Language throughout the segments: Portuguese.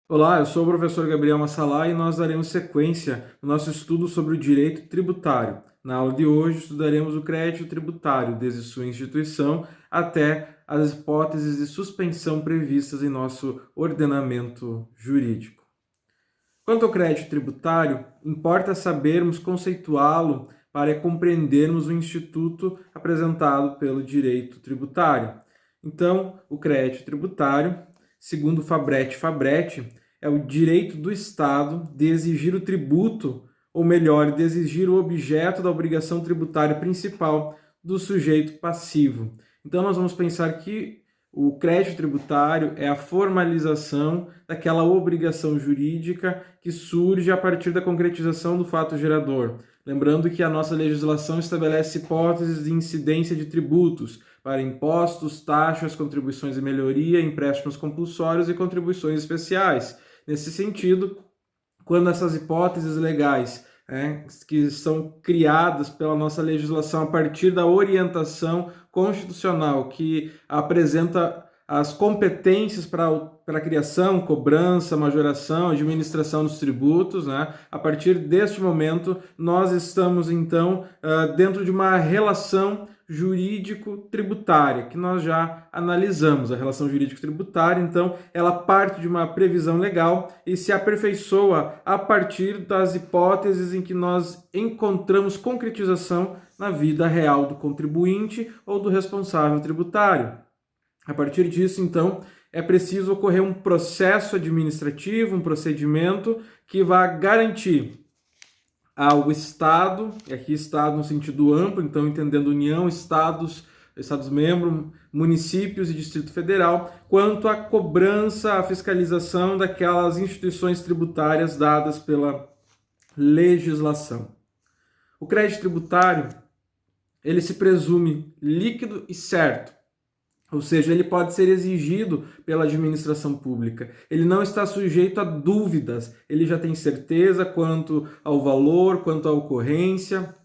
Olá, eu sou o professor Gabriel Massalá e nós daremos sequência no nosso estudo sobre o direito tributário. Na aula de hoje estudaremos o crédito tributário desde sua instituição até as hipóteses de suspensão previstas em nosso ordenamento jurídico. Quanto ao crédito tributário, importa sabermos conceituá-lo para compreendermos o instituto apresentado pelo direito tributário. Então, o crédito tributário, segundo Fabretti, é o direito do Estado de exigir o tributo, ou melhor, de exigir o objeto da obrigação tributária principal do sujeito passivo. Então, nós vamos pensar que o crédito tributário é a formalização daquela obrigação jurídica que surge a partir da concretização do fato gerador. Lembrando que a nossa legislação estabelece hipóteses de incidência de tributos para impostos, taxas, contribuições de melhoria, empréstimos compulsórios e contribuições especiais. Nesse sentido, quando essas hipóteses legais que são criadas pela nossa legislação a partir da orientação constitucional que apresenta as competências para a criação, cobrança, majoração, administração dos tributos, né? A partir deste momento, nós estamos, então, dentro de uma relação jurídico-tributária, que nós já analisamos. A relação jurídico-tributária, então, ela parte de uma previsão legal e se aperfeiçoa a partir das hipóteses em que nós encontramos concretização na vida real do contribuinte ou do responsável tributário. A partir disso, então, é preciso ocorrer um processo administrativo, um procedimento que vá garantir ao Estado, e aqui Estado no sentido amplo, então entendendo União, Estados-membros, municípios e Distrito Federal, quanto à cobrança, à fiscalização daquelas instituições tributárias dadas pela legislação. O crédito tributário, ele se presume líquido e certo. Ou seja, ele pode ser exigido pela administração pública. Ele não está sujeito a dúvidas. Ele já tem certeza quanto ao valor, quanto à ocorrência.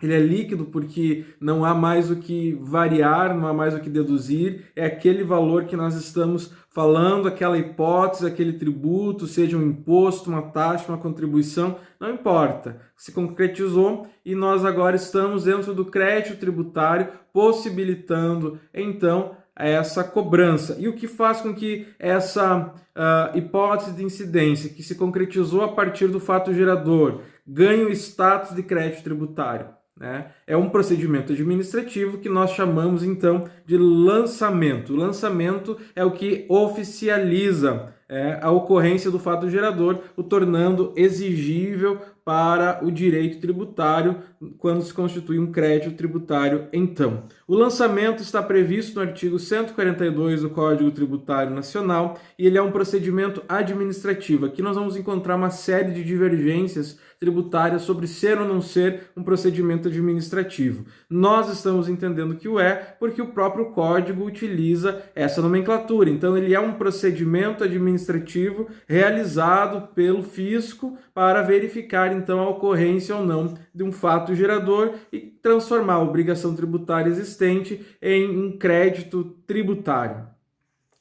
Ele é líquido porque não há mais o que variar, não há mais o que deduzir. É aquele valor que nós estamos falando, aquela hipótese, aquele tributo, seja um imposto, uma taxa, uma contribuição, não importa. Se concretizou e nós agora estamos dentro do crédito tributário, possibilitando, então, essa cobrança. E o que faz com que essa hipótese de incidência, que se concretizou a partir do fato gerador, ganhe o status de crédito tributário? É um procedimento administrativo que nós chamamos então de lançamento. O lançamento é o que oficializa a ocorrência do fato gerador, o tornando exigível para o direito tributário quando se constitui um crédito tributário. Então, o lançamento está previsto no artigo 142 do Código Tributário Nacional e ele é um procedimento administrativo. Aqui nós vamos encontrar uma série de divergências tributárias sobre ser ou não ser um procedimento administrativo. Nós estamos entendendo que o é porque o próprio código utiliza essa nomenclatura. Então, ele é um procedimento administrativo realizado pelo fisco para verificar então a ocorrência ou não de um fato gerador e transformar a obrigação tributária existente em um crédito tributário.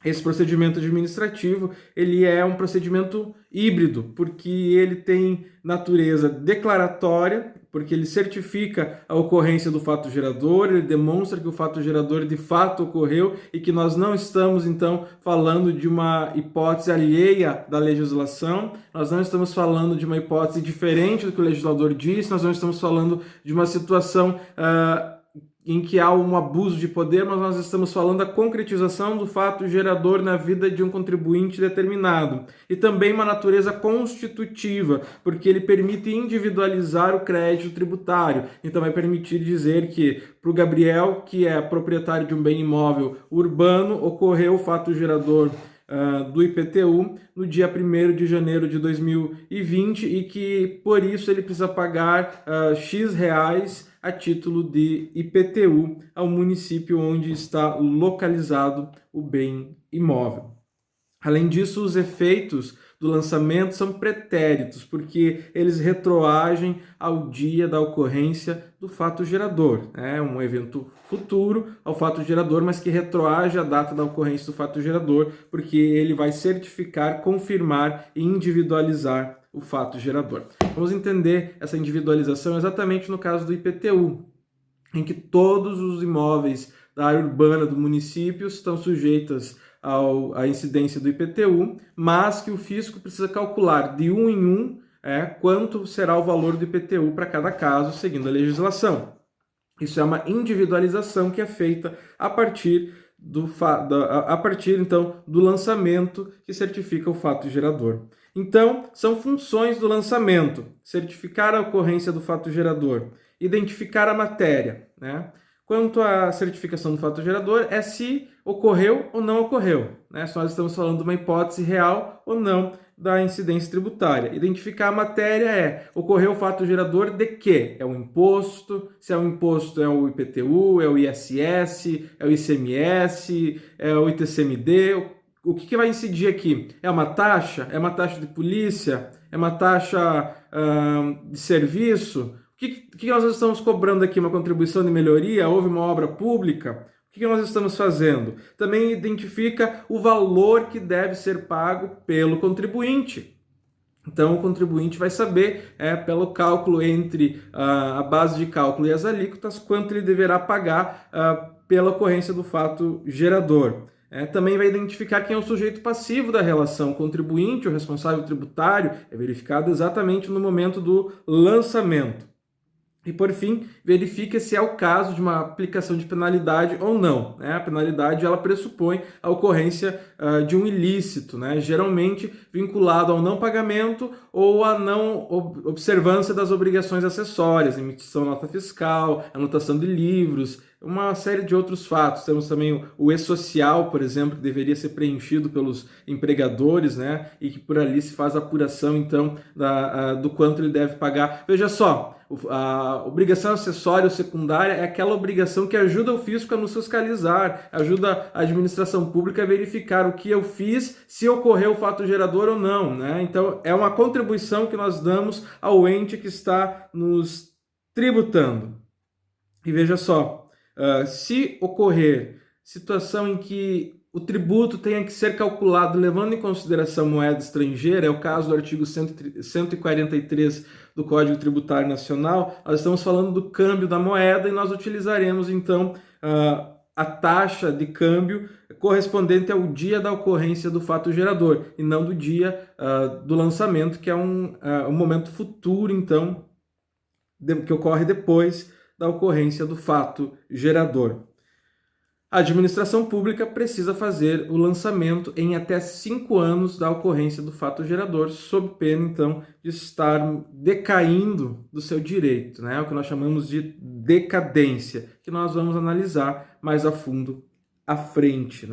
Esse procedimento administrativo, ele é um procedimento híbrido, porque ele tem natureza declaratória, porque ele certifica a ocorrência do fato gerador, ele demonstra que o fato gerador de fato ocorreu e que nós não estamos, então, falando de uma hipótese alheia da legislação, nós não estamos falando de uma hipótese diferente do que o legislador disse, nós não estamos falando de uma situação em que há um abuso de poder, mas nós estamos falando da concretização do fato gerador na vida de um contribuinte determinado. E também uma natureza constitutiva, porque ele permite individualizar o crédito tributário. Então vai permitir dizer que para o Gabriel, que é proprietário de um bem imóvel urbano, ocorreu o fato gerador do IPTU no dia 1º de janeiro de 2020 e que por isso ele precisa pagar X reais a título de IPTU ao município onde está localizado o bem imóvel. Além disso, os efeitos do lançamento são pretéritos, porque eles retroagem ao dia da ocorrência do fato gerador. É um evento futuro ao fato gerador, mas que retroage a data da ocorrência do fato gerador, porque ele vai certificar, confirmar e individualizar o fato gerador. Vamos entender essa individualização exatamente no caso do IPTU, em que todos os imóveis da área urbana do município estão sujeitos à incidência do IPTU, mas que o fisco precisa calcular de um em um quanto será o valor do IPTU para cada caso, seguindo a legislação. Isso é uma individualização que é feita a partir então do lançamento que certifica o fato gerador. Então, são funções do lançamento: certificar a ocorrência do fato gerador, identificar a matéria, né? Quanto à certificação do fato gerador, é se ocorreu ou não ocorreu, né? Se nós estamos falando de uma hipótese real ou não da incidência tributária. Identificar a matéria é: ocorreu o fato gerador de quê? É o imposto, se é o imposto é o IPTU, é o ISS, é o ICMS, é o ITCMD, o que vai incidir aqui? É uma taxa? É uma taxa de polícia? É uma taxa de serviço? O que nós estamos cobrando aqui? Uma contribuição de melhoria? Houve uma obra pública? O que nós estamos fazendo? Também identifica o valor que deve ser pago pelo contribuinte. Então, o contribuinte vai saber, pelo cálculo entre a base de cálculo e as alíquotas, quanto ele deverá pagar pela ocorrência do fato gerador. Também vai identificar quem é o sujeito passivo da relação. O contribuinte, o responsável tributário, é verificado exatamente no momento do lançamento. E, por fim, verifica se é o caso de uma aplicação de penalidade ou não. A penalidade ela pressupõe a ocorrência de um ilícito, geralmente vinculado ao não pagamento ou à não observância das obrigações acessórias, emissão de nota fiscal, anotação de livros, uma série de outros fatos. Temos também o e-social, por exemplo, que deveria ser preenchido pelos empregadores, e que por ali se faz a apuração, então, do quanto ele deve pagar. Veja só, a obrigação acessória ou secundária é aquela obrigação que ajuda o fisco a nos fiscalizar, ajuda a administração pública a verificar o que eu fiz, se ocorreu o fato gerador ou não, Então, é uma contribuição que nós damos ao ente que está nos tributando. E veja só, se ocorrer situação em que o tributo tenha que ser calculado levando em consideração moeda estrangeira, é o caso do artigo 143 do Código Tributário Nacional, nós estamos falando do câmbio da moeda e nós utilizaremos, então, a taxa de câmbio correspondente ao dia da ocorrência do fato gerador, e não do dia do lançamento, que é um momento futuro, então, que ocorre depois da ocorrência do fato gerador. A administração pública precisa fazer o lançamento em até 5 anos da ocorrência do fato gerador, sob pena, então, de estar decaindo do seu direito, o que nós chamamos de decadência, que nós vamos analisar mais a fundo à frente,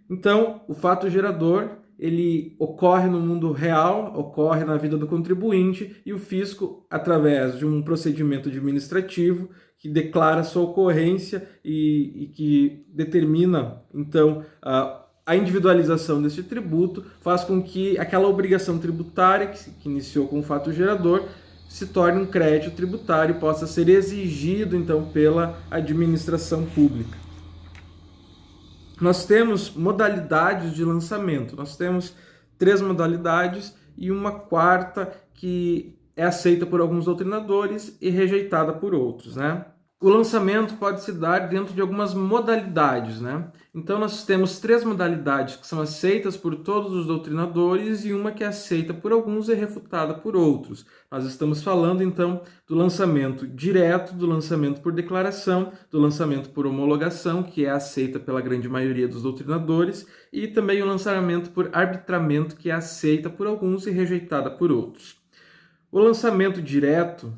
Então, o fato gerador, ele ocorre no mundo real, ocorre na vida do contribuinte, e o fisco, através de um procedimento administrativo que declara sua ocorrência e que determina, então, a individualização desse tributo, faz com que aquela obrigação tributária que iniciou com o fato gerador se torne um crédito tributário e possa ser exigido, então, pela administração pública. Nós temos modalidades de lançamento, nós temos 3 modalidades e uma quarta que é aceita por alguns doutrinadores e rejeitada por outros, O lançamento pode se dar dentro de algumas modalidades, Então nós temos 3 modalidades que são aceitas por todos os doutrinadores e uma que é aceita por alguns e refutada por outros. Nós estamos falando então do lançamento direto, do lançamento por declaração, do lançamento por homologação, que é aceita pela grande maioria dos doutrinadores, e também o lançamento por arbitramento, que é aceita por alguns e rejeitada por outros. O lançamento direto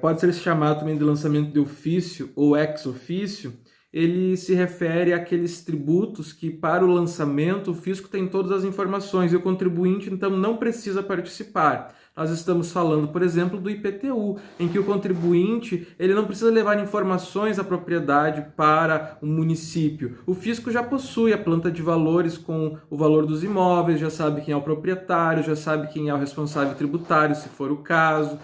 pode ser chamado também de lançamento de ofício ou ex ofício. Ele se refere àqueles tributos que, para o lançamento, o fisco tem todas as informações e o contribuinte, então, não precisa participar. Nós estamos falando, por exemplo, do IPTU, em que o contribuinte ele não precisa levar informações da propriedade para o município. O fisco já possui a planta de valores com o valor dos imóveis, já sabe quem é o proprietário, já sabe quem é o responsável tributário, se for o caso,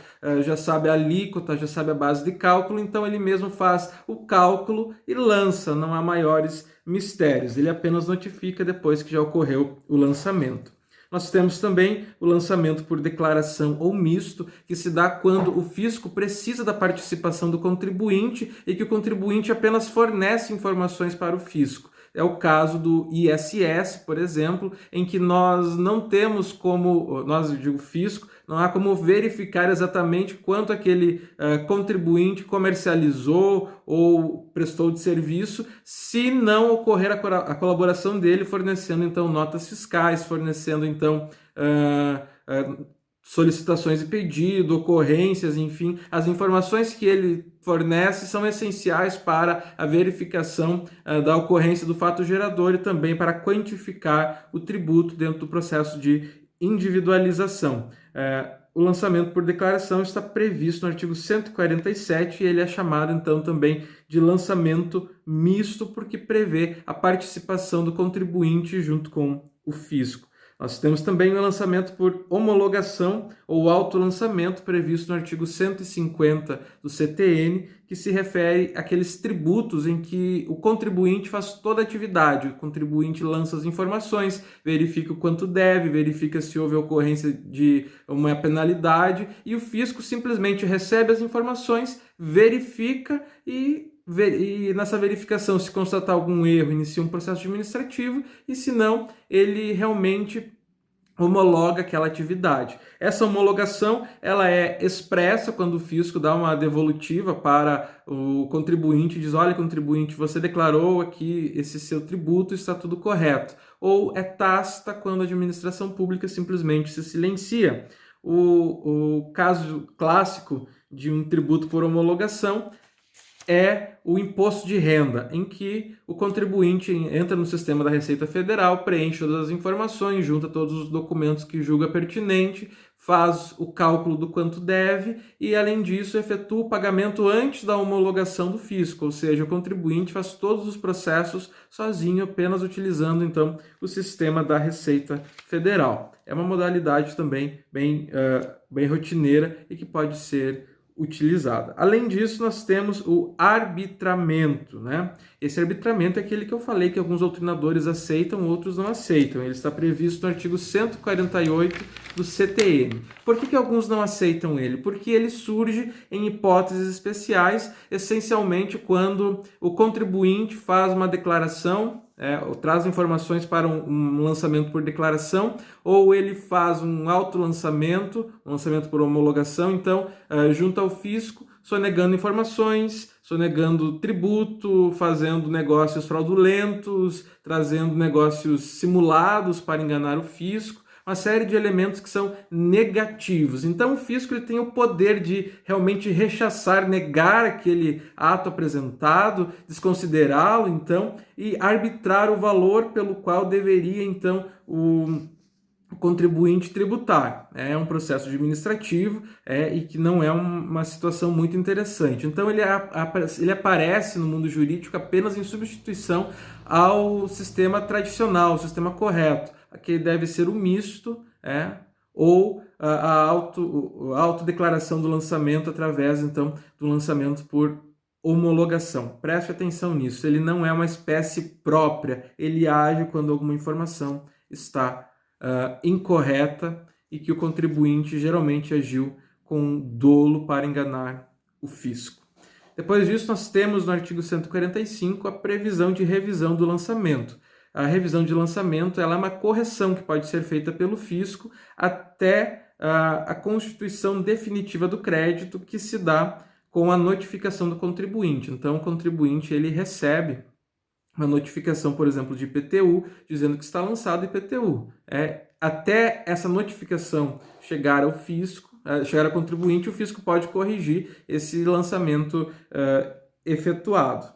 já sabe a alíquota, já sabe a base de cálculo, então ele mesmo faz o cálculo e lança, não há maiores mistérios, ele apenas notifica depois que já ocorreu o lançamento. Nós temos também o lançamento por declaração ou misto, que se dá quando o fisco precisa da participação do contribuinte e que o contribuinte apenas fornece informações para o fisco. É o caso do ISS, por exemplo, em que nós não temos como, nós digo fisco, não há como verificar exatamente quanto aquele contribuinte comercializou ou prestou de serviço, se não ocorrer a colaboração dele fornecendo então notas fiscais, fornecendo então solicitações de pedido, ocorrências, enfim, as informações que ele fornece são essenciais para a verificação da ocorrência do fato gerador e também para quantificar o tributo dentro do processo de individualização. O lançamento por declaração está previsto no artigo 147 e ele é chamado então também de lançamento misto porque prevê a participação do contribuinte junto com o fisco. Nós temos também o lançamento por homologação ou autolançamento previsto no artigo 150 do CTN, que se refere àqueles tributos em que o contribuinte faz toda a atividade. O contribuinte lança as informações, verifica o quanto deve, verifica se houve ocorrência de uma penalidade e o fisco simplesmente recebe as informações, verifica e nessa verificação, se constatar algum erro, inicia um processo administrativo e, se não, ele realmente homologa aquela atividade. Essa homologação ela é expressa quando o fisco dá uma devolutiva para o contribuinte, diz: olha, contribuinte, você declarou aqui esse seu tributo, está tudo correto. Ou é tácita quando a administração pública simplesmente se silencia. O caso clássico de um tributo por homologação é o imposto de renda, em que o contribuinte entra no sistema da Receita Federal, preenche todas as informações, junta todos os documentos que julga pertinente, faz o cálculo do quanto deve e, além disso, efetua o pagamento antes da homologação do fisco, ou seja, o contribuinte faz todos os processos sozinho, apenas utilizando, então, o sistema da Receita Federal. É uma modalidade também bem rotineira e que pode ser utilizada. Além disso, nós temos o arbitramento, né? Esse arbitramento é aquele que eu falei que alguns doutrinadores aceitam, outros não aceitam. Ele está previsto no artigo 148 do CTN. Por que alguns não aceitam ele? Porque ele surge em hipóteses especiais, essencialmente quando o contribuinte faz uma declaração, ou traz informações para um lançamento por declaração, ou ele faz um autolançamento, um lançamento por homologação, então, junto ao fisco, sonegando informações, sonegando tributo, fazendo negócios fraudulentos, trazendo negócios simulados para enganar o fisco, uma série de elementos que são negativos. Então o fisco ele tem o poder de realmente rechaçar, negar aquele ato apresentado, desconsiderá-lo, então, e arbitrar o valor pelo qual deveria, então, o contribuinte tributar. É um processo administrativo e que não é uma situação muito interessante. Então ele aparece no mundo jurídico apenas em substituição ao sistema tradicional, o sistema correto, que deve ser o misto, ou a autodeclaração do lançamento através, então, do lançamento por homologação. Preste atenção nisso, ele não é uma espécie própria, ele age quando alguma informação está incorreta e que o contribuinte geralmente agiu com dolo para enganar o fisco. Depois disso, nós temos no artigo 145 a previsão de revisão do lançamento. A revisão de lançamento ela é uma correção que pode ser feita pelo fisco até a constituição definitiva do crédito, que se dá com a notificação do contribuinte. Então, o contribuinte ele recebe uma notificação, por exemplo, de IPTU, dizendo que está lançado IPTU. Até essa notificação chegar ao fisco, chegar ao contribuinte, o fisco pode corrigir esse lançamento efetuado.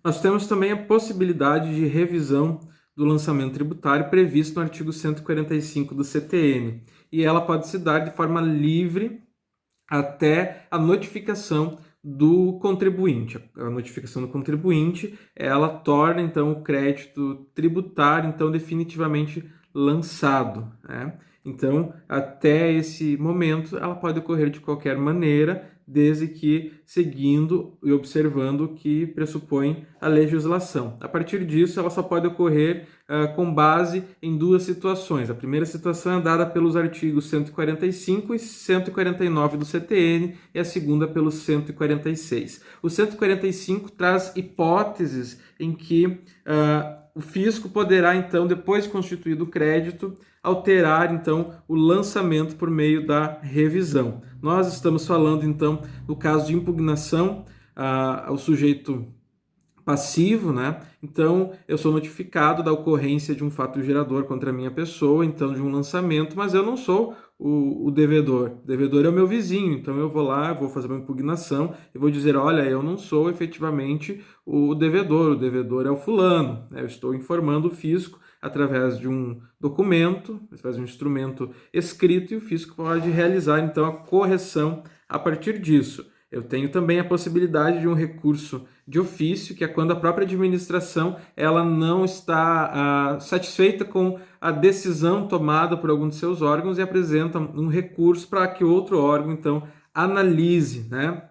Nós temos também a possibilidade de revisão do lançamento tributário previsto no artigo 145 do CTN. e ela pode se dar de forma livre até a notificação do contribuinte. A notificação do contribuinte, ela torna então o crédito tributário então definitivamente lançado, né? Então, até esse momento, ela pode ocorrer de qualquer maneira, desde que seguindo e observando o que pressupõe a legislação. A partir disso, ela só pode ocorrer com base em duas situações. A primeira situação é dada pelos artigos 145 e 149 do CTN e a segunda pelo 146. O 145 traz hipóteses em que o fisco poderá, então, depois de constituído o crédito, alterar, então, o lançamento por meio da revisão. Nós estamos falando, então, no caso de impugnação ao sujeito passivo, né? Então, eu sou notificado da ocorrência de um fato gerador contra a minha pessoa, então, de um lançamento, mas eu não sou o devedor. O devedor é o meu vizinho, então eu vou lá, vou fazer uma impugnação e vou dizer, olha, eu não sou efetivamente o devedor é o fulano, né? Eu estou informando o fisco através de um documento, através de um instrumento escrito, e o fisco pode realizar, então, a correção a partir disso. Eu tenho também a possibilidade de um recurso de ofício, que é quando a própria administração ela não está satisfeita com a decisão tomada por algum de seus órgãos e apresenta um recurso para que outro órgão, então, analise, né?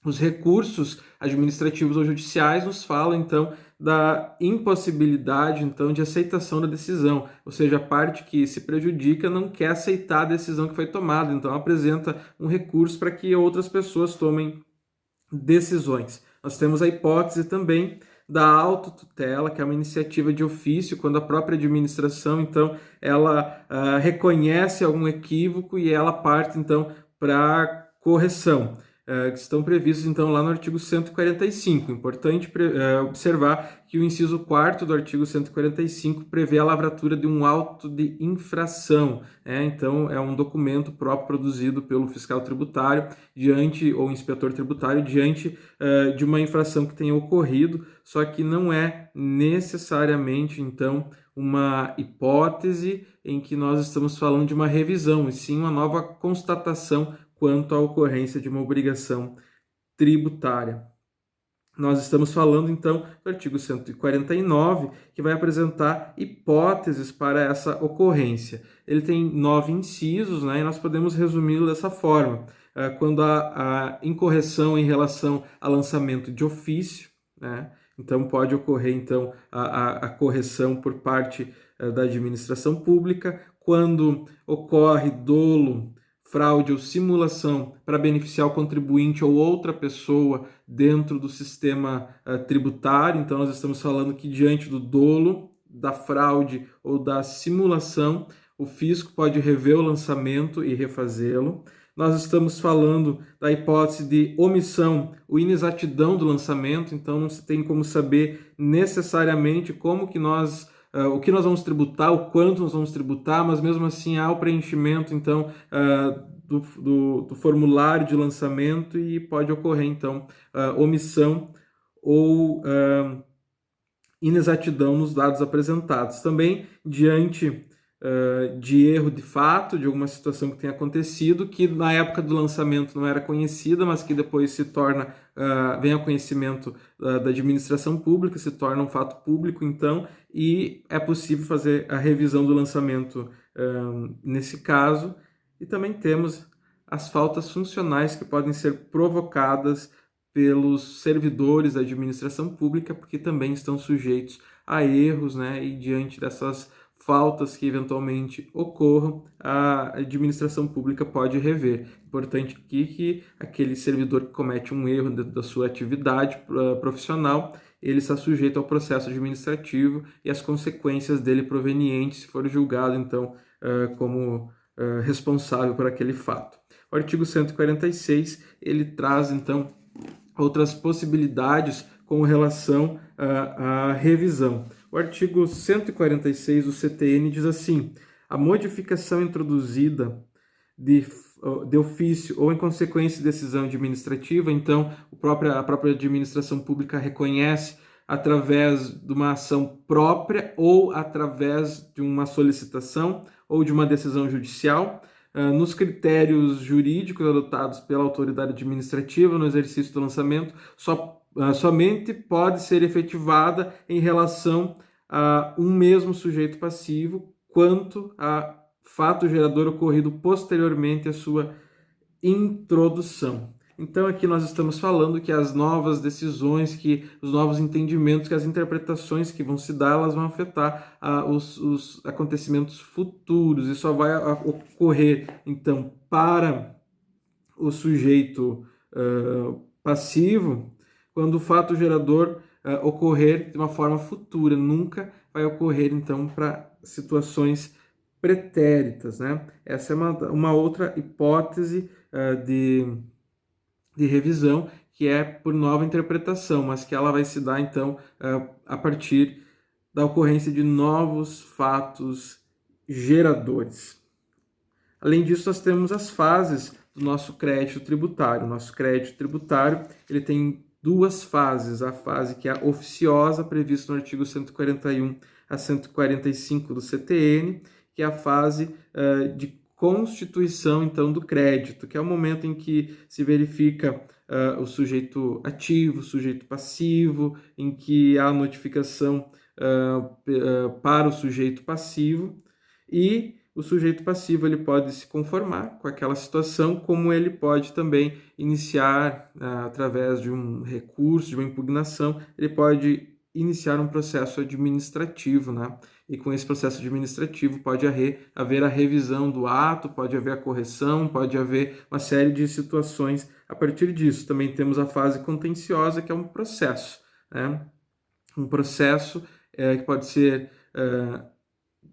Os recursos administrativos ou judiciais nos falam, então, da impossibilidade, então, de aceitação da decisão, ou seja, a parte que se prejudica não quer aceitar a decisão que foi tomada, então apresenta um recurso para que outras pessoas tomem decisões. Nós temos a hipótese também da autotutela, que é uma iniciativa de ofício, quando a própria administração, então, ela reconhece algum equívoco e ela parte, então, para correção. Que estão previstos, então, lá no artigo 145. Importante observar que o inciso 4º do artigo 145 prevê a lavratura de um auto de infração. Então, é um documento próprio produzido pelo fiscal tributário ou inspetor tributário diante de uma infração que tenha ocorrido, só que não é necessariamente, então, uma hipótese em que nós estamos falando de uma revisão, e sim uma nova constatação quanto à ocorrência de uma obrigação tributária. Nós estamos falando, então, do artigo 149, que vai apresentar hipóteses para essa ocorrência. Ele tem 9 incisos, né, e nós podemos resumi-lo dessa forma. Quando há incorreção em relação a lançamento de ofício, né, então pode ocorrer, então, a correção por parte da administração pública. Quando ocorre dolo, fraude ou simulação para beneficiar o contribuinte ou outra pessoa dentro do sistema tributário. Então, nós estamos falando que diante do dolo, da fraude ou da simulação, o fisco pode rever o lançamento e refazê-lo. Nós estamos falando da hipótese de omissão ou inexatidão do lançamento, então não se tem como saber necessariamente como que o que nós vamos tributar, o quanto nós vamos tributar, mas mesmo assim há o preenchimento, então, do formulário de lançamento e pode ocorrer, então, omissão ou inexatidão nos dados apresentados. Também, diante de erro de fato, de alguma situação que tenha acontecido, que na época do lançamento não era conhecida, mas que depois se torna, vem ao conhecimento da administração pública, se torna um fato público, então, e é possível fazer a revisão do lançamento nesse caso. E também temos as faltas funcionais que podem ser provocadas pelos servidores da administração pública, porque também estão sujeitos a erros, né? E diante dessas faltas que eventualmente ocorram, a administração pública pode rever. Importante aqui que aquele servidor que comete um erro dentro da sua atividade profissional, ele está sujeito ao processo administrativo e as consequências dele provenientes, se for julgado, então, como responsável por aquele fato. O artigo 146, ele traz, então, outras possibilidades com relação à revisão. O artigo 146 do CTN diz assim: a modificação introduzida de ofício ou em consequência de decisão administrativa, então a própria administração pública reconhece através de uma ação própria ou através de uma solicitação ou de uma decisão judicial, nos critérios jurídicos adotados pela autoridade administrativa no exercício do lançamento, somente pode ser efetivada em relação a um mesmo sujeito passivo, quanto a fato gerador ocorrido posteriormente à sua introdução. Então aqui nós estamos falando que as novas decisões, que os novos entendimentos, que as interpretações que vão se dar, elas vão afetar os acontecimentos futuros, e só vai ocorrer, então, para o sujeito passivo, quando o fato gerador ocorrer de uma forma futura, nunca vai ocorrer, então, para situações pretéritas, né? Essa é uma outra hipótese de revisão, que é por nova interpretação, mas que ela vai se dar, então, a partir da ocorrência de novos fatos geradores. Além disso, nós temos as fases do nosso crédito tributário. O nosso crédito tributário, ele tem duas fases. A fase que é a oficiosa, prevista no artigo 141 a 145 do CTN, que é a fase de constituição, então, do crédito, que é o momento em que se verifica o sujeito ativo, o sujeito passivo, em que há notificação para o sujeito passivo, e o sujeito passivo ele pode se conformar com aquela situação, como ele pode também iniciar, através de um recurso, de uma impugnação, ele pode iniciar um processo administrativo, né? E com esse processo administrativo pode haver a revisão do ato, pode haver a correção, pode haver uma série de situações a partir disso. Também temos a fase contenciosa, que é um processo, né? Um processo que pode ser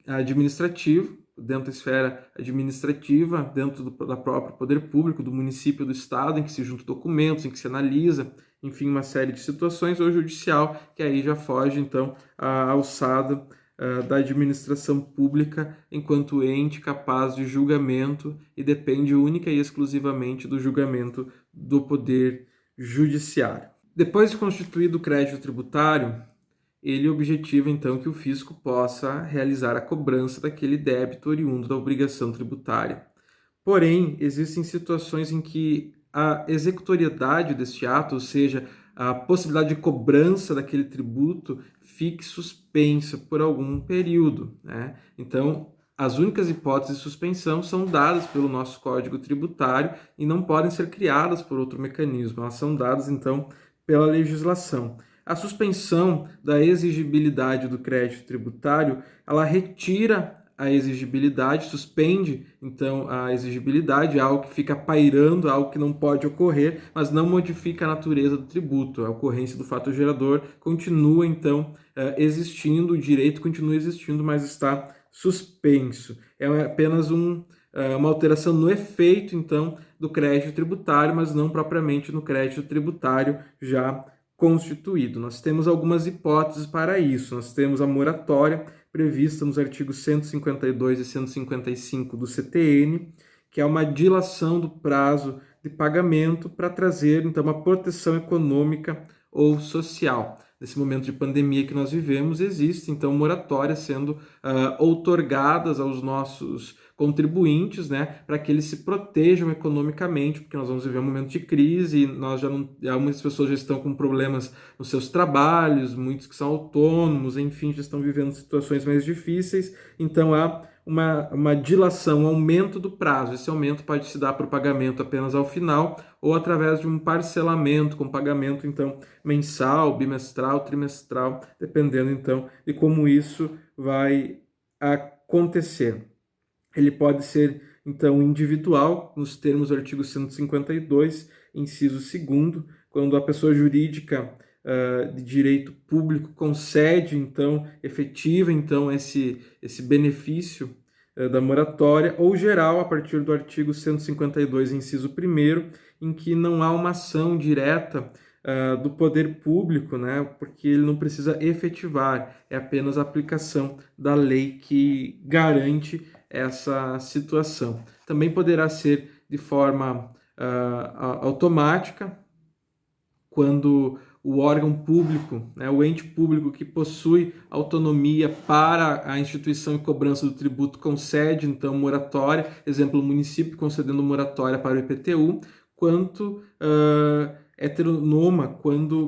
administrativo, dentro da esfera administrativa, dentro da própria poder público, do município, do estado, em que se juntam documentos, em que se analisa, enfim, uma série de situações, ou judicial, que aí já foge, então, à alçada da administração pública enquanto ente capaz de julgamento e depende única e exclusivamente do julgamento do poder judiciário. Depois de constituído o crédito tributário, ele objetiva, então, que o fisco possa realizar a cobrança daquele débito oriundo da obrigação tributária. Porém, existem situações em que a executoriedade deste ato, ou seja, a possibilidade de cobrança daquele tributo, fique suspensa por algum período, né? Então, as únicas hipóteses de suspensão são dadas pelo nosso Código Tributário e não podem ser criadas por outro mecanismo. Elas são dadas, então, pela legislação. A suspensão da exigibilidade do crédito tributário, ela retira a exigibilidade, suspende, então, a exigibilidade, algo que fica pairando, algo que não pode ocorrer, mas não modifica a natureza do tributo. A ocorrência do fato gerador continua, então, existindo, o direito continua existindo, mas está suspenso. É apenas uma alteração no efeito, então, do crédito tributário, mas não propriamente no crédito tributário já constituído. Nós temos algumas hipóteses para isso. Nós temos a moratória prevista nos artigos 152 e 155 do CTN, que é uma dilação do prazo de pagamento para trazer, então, uma proteção econômica ou social. Nesse momento de pandemia que nós vivemos, existe, então, moratórias sendo outorgadas aos nossos contribuintes, né, para que eles se protejam economicamente, porque nós vamos viver um momento de crise, muitas pessoas já estão com problemas nos seus trabalhos, muitos que são autônomos, enfim, já estão vivendo situações mais difíceis, então há uma dilação, um aumento do prazo. Esse aumento pode se dar para o pagamento apenas ao final ou através de um parcelamento com pagamento, então, mensal, bimestral, trimestral, dependendo, então, de como isso vai acontecer. Ele pode ser, então, individual, nos termos do artigo 152, inciso 2º, quando a pessoa jurídica de direito público concede, então, efetiva, então, esse benefício da moratória, ou geral, a partir do artigo 152, inciso 1º, em que não há uma ação direta do poder público, né, porque ele não precisa efetivar, é apenas a aplicação da lei que garante essa situação. Também poderá ser de forma automática, quando o órgão público, né, o ente público que possui autonomia para a instituição e cobrança do tributo concede, então, moratória, exemplo, o município concedendo moratória para o IPTU, quanto heteronoma,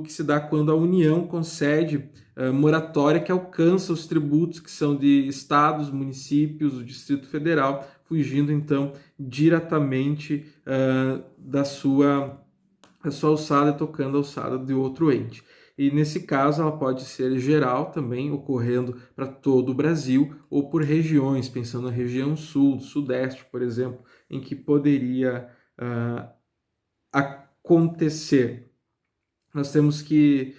que se dá quando a União concede moratória que alcança os tributos que são de estados, municípios, o Distrito Federal, fugindo, então, diretamente da sua alçada e tocando a alçada de outro ente. E nesse caso ela pode ser geral também, ocorrendo para todo o Brasil, ou por regiões, pensando na região sul, sudeste, por exemplo, em que poderia acontecer. Nós temos que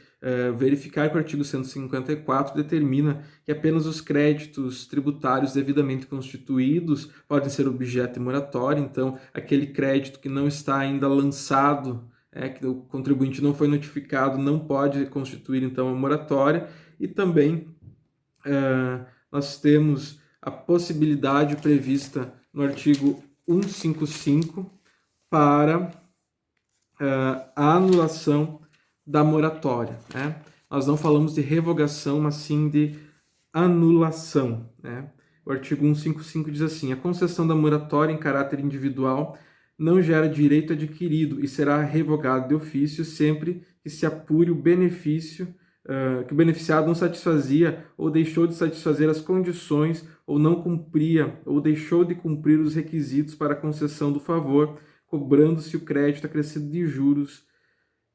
verificar que o artigo 154 determina que apenas os créditos tributários devidamente constituídos podem ser objeto de moratória, então aquele crédito que não está ainda lançado, que o contribuinte não foi notificado, não pode constituir então a moratória, e também nós temos a possibilidade prevista no artigo 155 para a anulação da moratória, né? Nós não falamos de revogação, mas sim de anulação, né? O artigo 155 diz assim: a concessão da moratória em caráter individual não gera direito adquirido e será revogado de ofício sempre que se apure o benefício que o beneficiado não satisfazia ou deixou de satisfazer as condições ou não cumpria ou deixou de cumprir os requisitos para a concessão do favor, cobrando-se o crédito acrescido de juros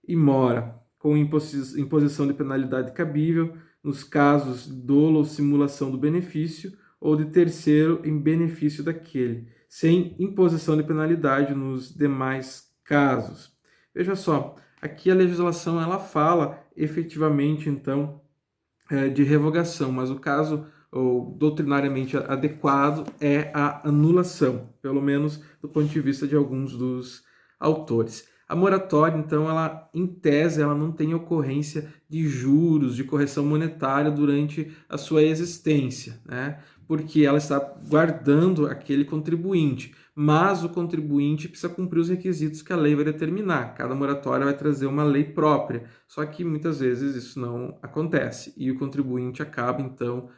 e mora, com imposição de penalidade cabível nos casos dolo ou simulação do benefício ou de terceiro em benefício daquele, sem imposição de penalidade nos demais casos. Veja só, aqui a legislação ela fala efetivamente, então, de revogação, mas o caso doutrinariamente adequado é a anulação, pelo menos do ponto de vista de alguns dos autores. A moratória, então, ela, em tese, ela não tem ocorrência de juros, de correção monetária durante a sua existência, né? Porque ela está guardando aquele contribuinte, mas o contribuinte precisa cumprir os requisitos que a lei vai determinar. Cada moratória vai trazer uma lei própria, só que muitas vezes isso não acontece e o contribuinte acaba, então,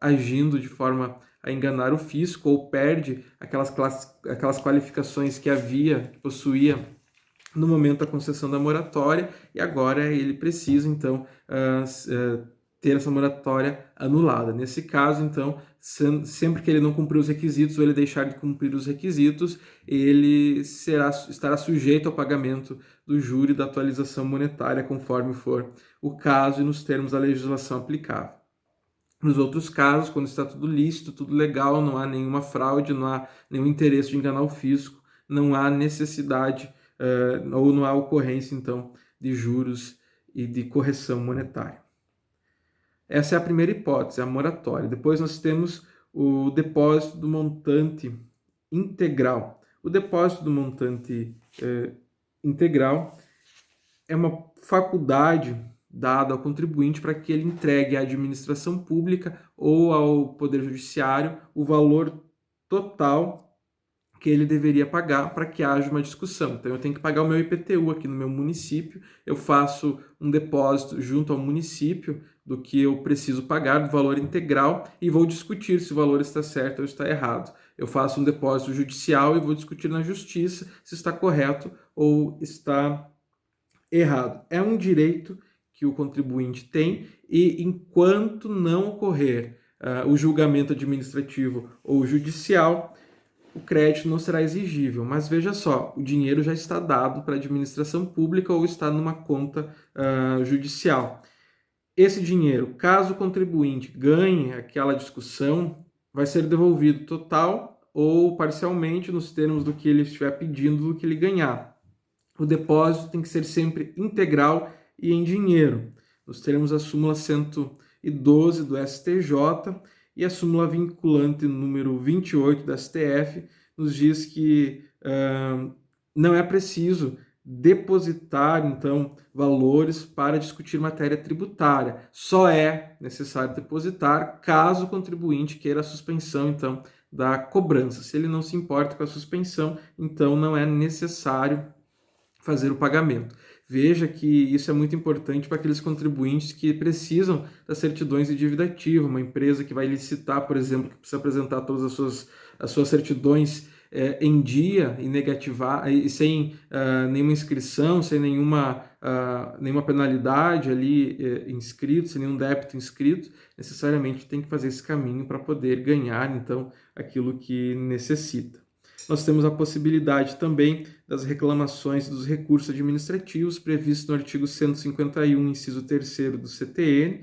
agindo de forma a enganar o fisco ou perde aquelas qualificações que possuía no momento da concessão da moratória, e agora ele precisa, então, ter essa moratória anulada. Nesse caso, então, sempre que ele não cumprir os requisitos ou ele deixar de cumprir os requisitos, ele estará sujeito ao pagamento do juro e da atualização monetária, conforme for o caso e nos termos da legislação aplicável. Nos outros casos, quando está tudo lícito, tudo legal, não há nenhuma fraude, não há nenhum interesse de enganar o fisco, não há necessidade ou não há ocorrência, então, de juros e de correção monetária. Essa é a primeira hipótese, a moratória. Depois nós temos o depósito do montante integral. O depósito do montante integral é uma faculdade dada ao contribuinte para que ele entregue à administração pública ou ao Poder Judiciário o valor total que ele deveria pagar para que haja uma discussão. Então, eu tenho que pagar o meu IPTU aqui no meu município, eu faço um depósito junto ao município do que eu preciso pagar, do valor integral, e vou discutir se o valor está certo ou está errado. Eu faço um depósito judicial e vou discutir na justiça se está correto ou está errado. É um direito que o contribuinte tem e, enquanto não ocorrer o julgamento administrativo ou judicial, o crédito não será exigível. Mas veja só, o dinheiro já está dado para a administração pública ou está numa conta judicial. Esse dinheiro, caso o contribuinte ganhe aquela discussão, vai ser devolvido total ou parcialmente nos termos do que ele estiver pedindo, do que ele ganhar. O depósito tem que ser sempre integral e em dinheiro. Nós teremos a súmula 112 do STJ e a súmula vinculante número 28 da STF nos diz que não é preciso depositar, então, valores para discutir matéria tributária. Só é necessário depositar caso o contribuinte queira a suspensão, então, da cobrança. Se ele não se importa com a suspensão, então não é necessário fazer o pagamento. Veja que isso é muito importante para aqueles contribuintes que precisam das certidões de dívida ativa. Uma empresa que vai licitar, por exemplo, que precisa apresentar todas as suas certidões em dia e negativar, e sem nenhuma inscrição, sem nenhuma penalidade ali inscrito, sem nenhum débito inscrito, necessariamente tem que fazer esse caminho para poder ganhar, então, aquilo que necessita. Nós temos a possibilidade também das reclamações dos recursos administrativos previstos no artigo 151, inciso 3º do CTN,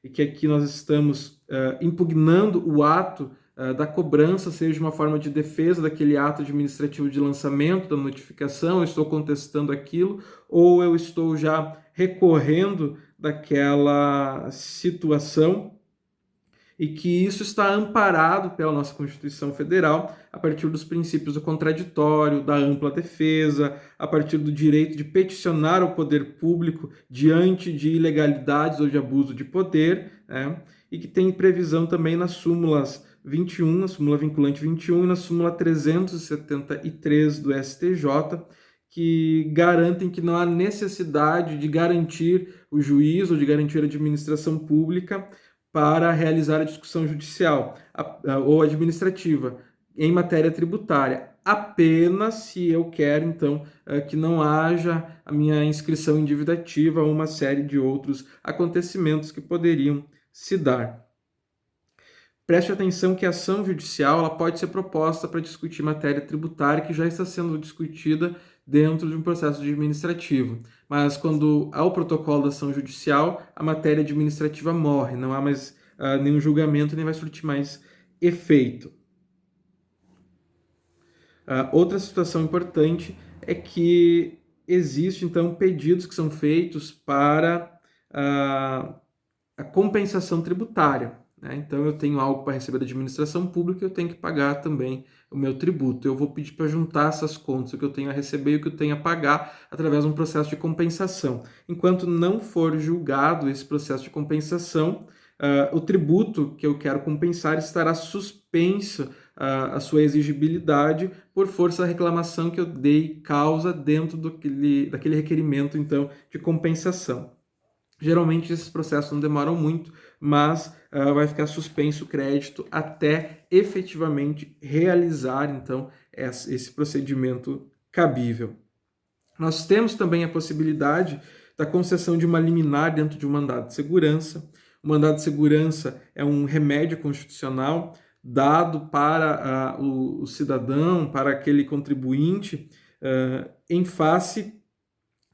e que aqui nós estamos impugnando o ato da cobrança, seja uma forma de defesa daquele ato administrativo de lançamento da notificação, eu estou contestando aquilo, ou eu estou já recorrendo daquela situação, e que isso está amparado pela nossa Constituição Federal a partir dos princípios do contraditório, da ampla defesa, a partir do direito de peticionar o poder público diante de ilegalidades ou de abuso de poder, e que tem previsão também nas súmulas 21, na súmula vinculante 21 e na súmula 373 do STJ, que garantem que não há necessidade de garantir o juiz ou de garantir a administração pública para realizar a discussão judicial ou administrativa em matéria tributária, apenas se eu quero, então, que não haja a minha inscrição em dívida ativa ou uma série de outros acontecimentos que poderiam se dar. Preste atenção que a ação judicial ela pode ser proposta para discutir matéria tributária que já está sendo discutida dentro de um processo administrativo. Mas quando há o protocolo da ação judicial, a matéria administrativa morre, não há mais nenhum julgamento, nem vai surtir mais efeito. Outra situação importante é que existem, então, pedidos que são feitos para a compensação tributária. Então, eu tenho algo para receber da administração pública e eu tenho que pagar também o meu tributo. Eu vou pedir para juntar essas contas, o que eu tenho a receber e o que eu tenho a pagar, através de um processo de compensação. Enquanto não for julgado esse processo de compensação, o tributo que eu quero compensar estará suspenso a sua exigibilidade por força da reclamação que eu dei causa dentro daquele requerimento, então, de compensação. Geralmente esses processos não demoram muito, mas vai ficar suspenso o crédito até efetivamente realizar, então, esse procedimento cabível. Nós temos também a possibilidade da concessão de uma liminar dentro de um mandado de segurança. O mandado de segurança é um remédio constitucional dado para o cidadão, para aquele contribuinte, em face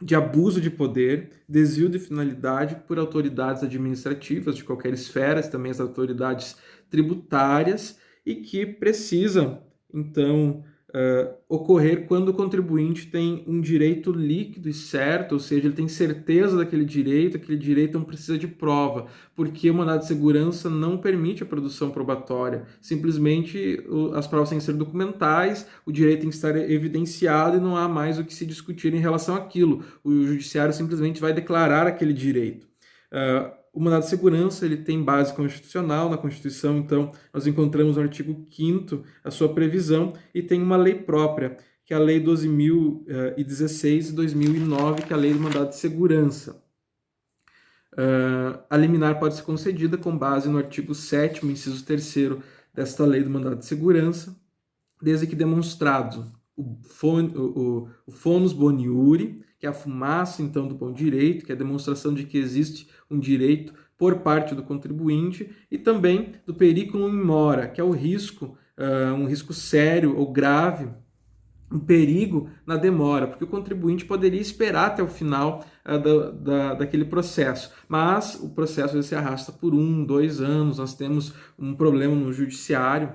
de abuso de poder, desvio de finalidade por autoridades administrativas de qualquer esfera, também as autoridades tributárias, e que precisa, então, ocorrer quando o contribuinte tem um direito líquido e certo, ou seja, ele tem certeza daquele direito, aquele direito não precisa de prova, porque o mandado de segurança não permite a produção probatória, simplesmente as provas têm que ser documentais, o direito tem que estar evidenciado e não há mais o que se discutir em relação àquilo, o judiciário simplesmente vai declarar aquele direito. O mandado de segurança ele tem base constitucional, na Constituição, então nós encontramos no artigo 5º a sua previsão e tem uma lei própria, que é a Lei 12.016 de 2009, que é a Lei do Mandado de Segurança. A liminar pode ser concedida com base no artigo 7º, inciso 3º desta Lei do Mandado de Segurança, desde que demonstrado o fonus boniuri, que é a fumaça, então, do bom direito, que é a demonstração de que existe um direito por parte do contribuinte, e também do periculum in mora, que é o risco, um risco sério ou grave, um perigo na demora, porque o contribuinte poderia esperar até o final daquele processo, mas o processo se arrasta por 1, 2 anos, nós temos um problema no judiciário,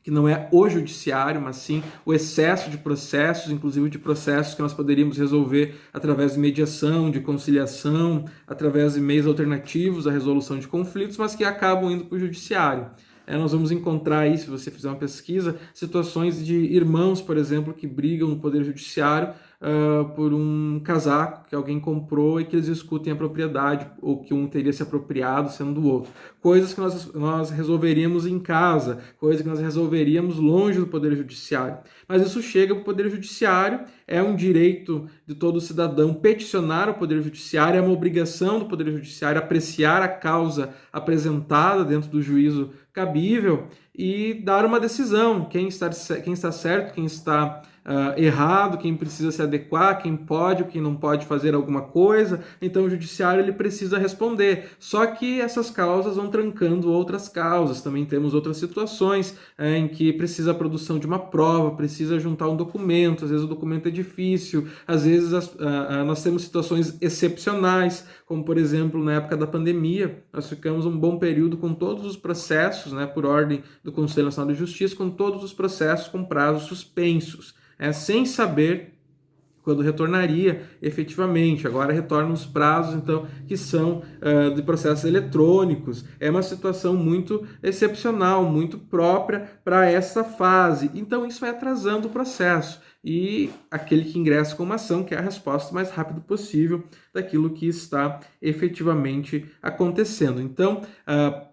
que não é o judiciário, mas sim o excesso de processos, inclusive de processos que nós poderíamos resolver através de mediação, de conciliação, através de meios alternativos à resolução de conflitos, mas que acabam indo para o judiciário. Nós vamos encontrar aí, se você fizer uma pesquisa, situações de irmãos, por exemplo, que brigam no Poder Judiciário por um casaco que alguém comprou e que eles discutem a propriedade, ou que um teria se apropriado sendo do outro. Coisas que nós resolveríamos em casa, coisas que nós resolveríamos longe do Poder Judiciário. Mas isso chega para o Poder Judiciário, é um direito de todo cidadão peticionar o Poder Judiciário, é uma obrigação do Poder Judiciário apreciar a causa apresentada dentro do juízo cabível e dar uma decisão, quem está certo, quem está errado, quem precisa se adequar, quem pode ou quem não pode fazer alguma coisa. Então o judiciário ele precisa responder. Só que essas causas vão trancando outras causas. Também temos outras situações em que precisa a produção de uma prova, precisa juntar um documento, às vezes o documento é difícil, às vezes nós temos situações excepcionais, como por exemplo na época da pandemia, nós ficamos um bom período com todos os processos, por ordem do Conselho Nacional de Justiça, com todos os processos com prazos suspensos, sem saber quando retornaria efetivamente. Agora retornam os prazos, então, que são de processos eletrônicos. É uma situação muito excepcional, muito própria para essa fase. Então, isso vai atrasando o processo. E aquele que ingressa com uma ação quer a resposta o mais rápido possível daquilo que está efetivamente acontecendo. Então,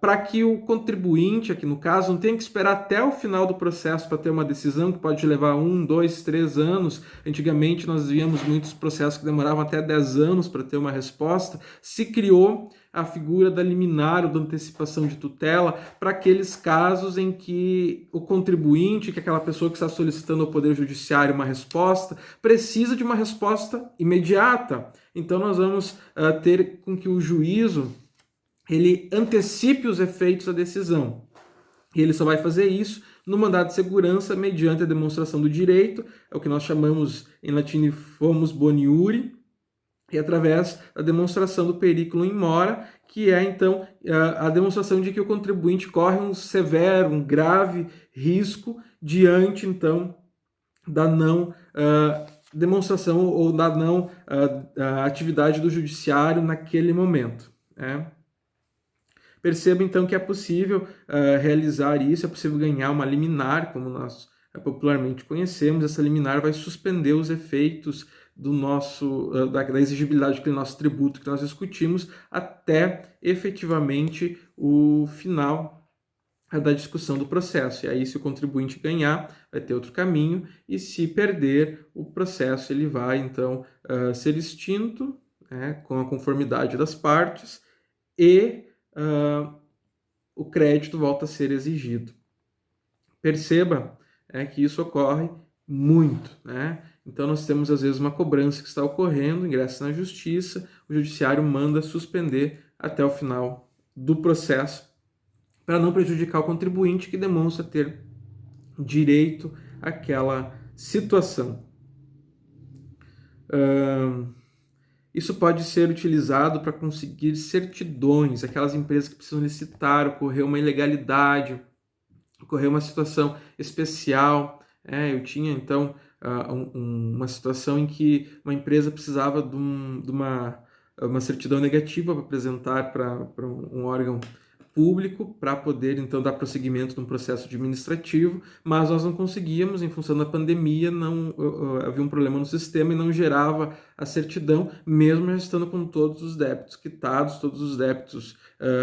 para que o contribuinte, aqui no caso, não tenha que esperar até o final do processo para ter uma decisão que pode levar 1, 2, 3 anos. Antigamente, nós víamos muitos processos que demoravam até 10 anos para ter uma resposta. Se criou a figura da liminar ou da antecipação de tutela para aqueles casos em que o contribuinte, que é aquela pessoa que está solicitando ao Poder Judiciário uma resposta, precisa de uma resposta imediata. Então nós vamos ter com que o juízo ele antecipe os efeitos da decisão. E ele só vai fazer isso no mandado de segurança mediante a demonstração do direito, é o que nós chamamos em latim de fomus boniuri, e através da demonstração do periculum in mora, que é, então, a demonstração de que o contribuinte corre um severo, um grave risco diante, então, da não demonstração ou da não atividade do judiciário naquele momento. Perceba, então, que é possível realizar isso, é possível ganhar uma liminar, como nós popularmente conhecemos. Essa liminar vai suspender os efeitos da exigibilidade daquele nosso tributo que nós discutimos até efetivamente o final da discussão do processo. E aí, se o contribuinte ganhar, vai ter outro caminho, e se perder, o processo ele vai, então, ser extinto, com a conformidade das partes, e o crédito volta a ser exigido. Perceba que isso ocorre muito, Então, nós temos, às vezes, uma cobrança que está ocorrendo, ingressa na justiça, o judiciário manda suspender até o final do processo, para não prejudicar o contribuinte que demonstra ter direito àquela situação. Isso pode ser utilizado para conseguir certidões, aquelas empresas que precisam licitar, ocorreu uma ilegalidade, ocorreu uma situação especial. Eu tinha, então, uma situação em que uma empresa precisava de uma certidão negativa para apresentar para um órgão público para poder, então, dar prosseguimento num processo administrativo, mas nós não conseguíamos, em função da pandemia, havia um problema no sistema e não gerava a certidão, mesmo já estando com todos os débitos quitados, todos os débitos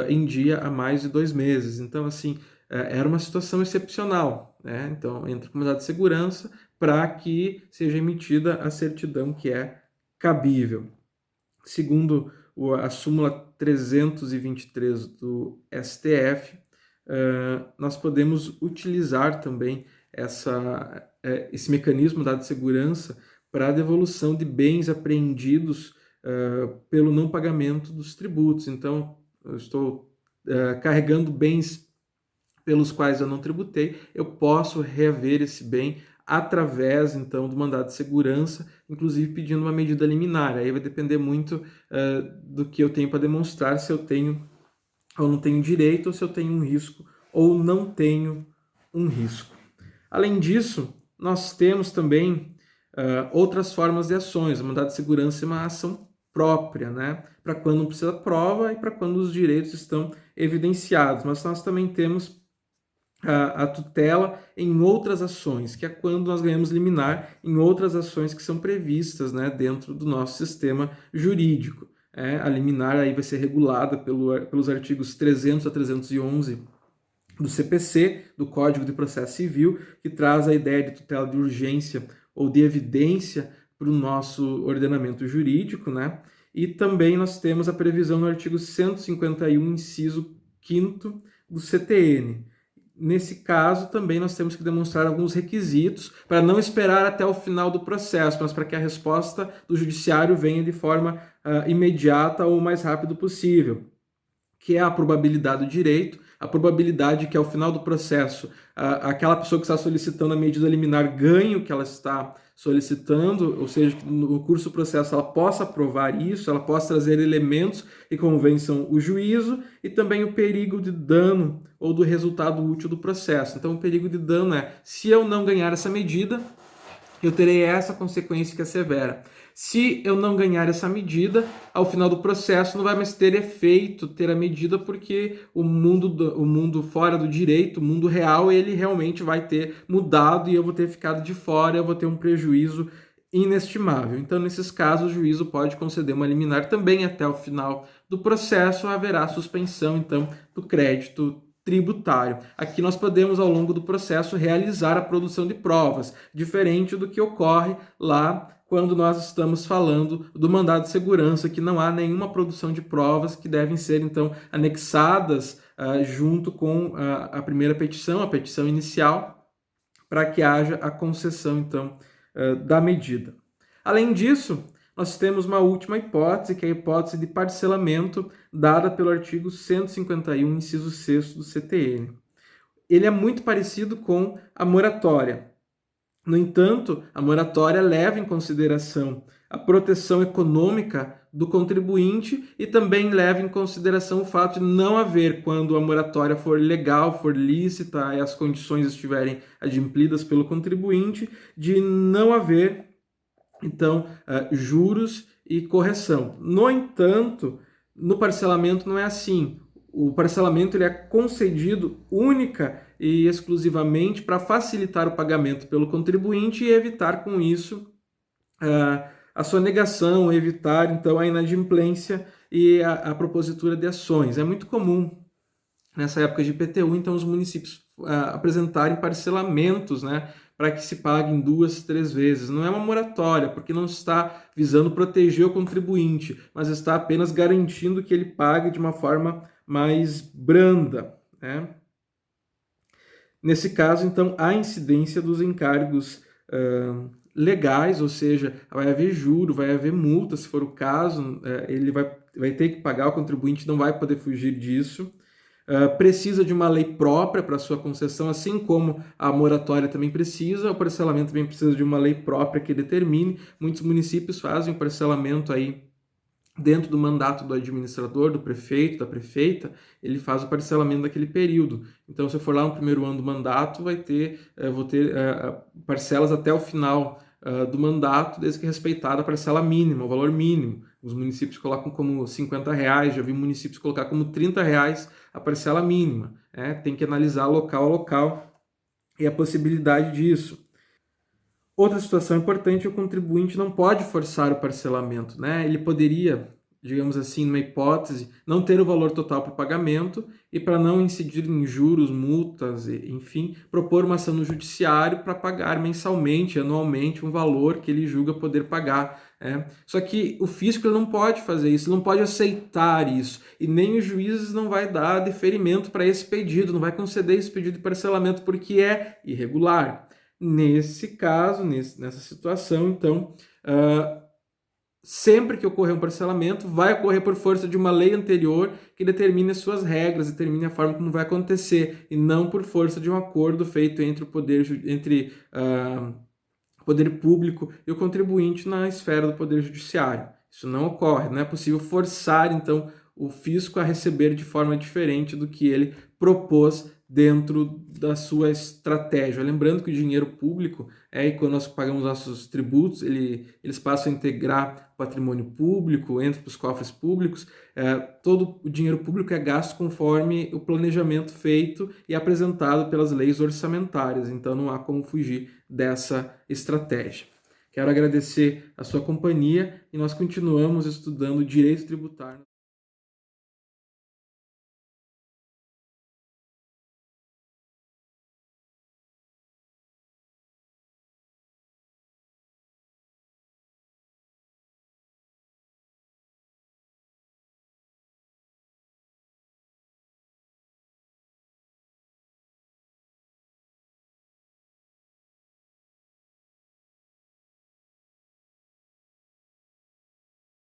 em dia há mais de 2 meses. Então, assim, era uma situação excepcional, Então, entra com mandado de segurança para que seja emitida a certidão que é cabível. Segundo a súmula 323 do STF, nós podemos utilizar também esse mecanismo dado de segurança para a devolução de bens apreendidos pelo não pagamento dos tributos. Então, eu estou carregando bens pelos quais eu não tributei, eu posso reaver esse bem através, então, do mandado de segurança, inclusive pedindo uma medida liminar. Aí vai depender muito do que eu tenho para demonstrar, se eu tenho ou não tenho direito, ou se eu tenho um risco ou não tenho um risco. Além disso, nós temos também outras formas de ações. O mandado de segurança é uma ação própria, para quando não precisa prova e para quando os direitos estão evidenciados. Mas nós também temos a tutela em outras ações, que é quando nós ganhamos liminar em outras ações que são previstas, né, dentro do nosso sistema jurídico. A liminar aí vai ser regulada pelos artigos 300 a 311 do CPC, do Código de Processo Civil, que traz a ideia de tutela de urgência ou de evidência para o nosso ordenamento jurídico, né? E também nós temos a previsão no artigo 151, inciso 5º do CTN. Nesse caso, também nós temos que demonstrar alguns requisitos para não esperar até o final do processo, mas para que a resposta do judiciário venha de forma imediata ou o mais rápido possível, que é a probabilidade do direito, a probabilidade que ao final do processo aquela pessoa que está solicitando a medida liminar ganhe o que ela está solicitando, ou seja, que no curso do processo ela possa provar isso, ela possa trazer elementos que convençam o juízo, e também o perigo de dano ou do resultado útil do processo. Então, o perigo de dano é, se eu não ganhar essa medida, eu terei essa consequência que é severa. Se eu não ganhar essa medida, ao final do processo não vai mais ter efeito ter a medida, porque o mundo fora do direito, o mundo real, ele realmente vai ter mudado e eu vou ter ficado de fora, eu vou ter um prejuízo inestimável. Então, nesses casos, o juízo pode conceder uma liminar também até o final do processo, haverá suspensão, então, do crédito tributário. Aqui nós podemos, ao longo do processo, realizar a produção de provas, diferente do que ocorre lá quando nós estamos falando do mandado de segurança, que não há nenhuma produção de provas, que devem ser, então, anexadas junto com a primeira petição, a petição inicial, para que haja a concessão, então, da medida. Além disso, nós temos uma última hipótese, que é a hipótese de parcelamento dada pelo artigo 151, inciso 6º do CTN. Ele é muito parecido com a moratória. No entanto, a moratória leva em consideração a proteção econômica do contribuinte e também leva em consideração o fato de não haver, quando a moratória for legal, for lícita e as condições estiverem adimplidas pelo contribuinte, de não haver, então, juros e correção. No entanto, no parcelamento não é assim. O parcelamento ele é concedido única e exclusivamente para facilitar o pagamento pelo contribuinte e evitar com isso a sonegação, evitar então a inadimplência e a propositura de ações. É muito comum nessa época de IPTU, então, os municípios apresentarem parcelamentos, né, para que se paguem 2, 3 vezes. Não é uma moratória, porque não está visando proteger o contribuinte, mas está apenas garantindo que ele pague de uma forma mais branda, né? Nesse caso, então, há incidência dos encargos legais, ou seja, vai haver juro, vai haver multa, se for o caso, ele vai ter que pagar, o contribuinte não vai poder fugir disso. Precisa de uma lei própria para sua concessão, assim como a moratória também precisa, o parcelamento também precisa de uma lei própria que determine. Muitos municípios fazem o parcelamento aí dentro do mandato do administrador, do prefeito, da prefeita, ele faz o parcelamento daquele período. Então, se eu for lá no primeiro ano do mandato, vou ter parcelas até o final do mandato, desde que respeitada a parcela mínima, o valor mínimo. Os municípios colocam como R$50, já vi municípios colocar como R$30 a parcela mínima. Tem que analisar local a local e a possibilidade disso. Outra situação importante é o contribuinte não pode forçar o parcelamento, né? Ele poderia, digamos assim, numa hipótese, não ter o valor total para o pagamento e, para não incidir em juros, multas, enfim, propor uma ação no judiciário para pagar mensalmente, anualmente, um valor que ele julga poder pagar. Só que o fisco não pode fazer isso, não pode aceitar isso, e nem os juízes não vai dar deferimento para esse pedido, não vai conceder esse pedido de parcelamento porque é irregular. Nesse caso, nessa situação, então, sempre que ocorrer um parcelamento, vai ocorrer por força de uma lei anterior que determine as suas regras, determine a forma como vai acontecer, e não por força de um acordo feito entre o poder público e o contribuinte na esfera do poder judiciário. Isso não ocorre, não é possível forçar, então, o fisco a receber de forma diferente do que ele propôs dentro da sua estratégia. Lembrando que o dinheiro público, e quando nós pagamos nossos tributos, eles passam a integrar o patrimônio público, entra para os cofres públicos, todo o dinheiro público é gasto conforme o planejamento feito e apresentado pelas leis orçamentárias, então não há como fugir dessa estratégia. Quero agradecer a sua companhia e nós continuamos estudando direito tributário.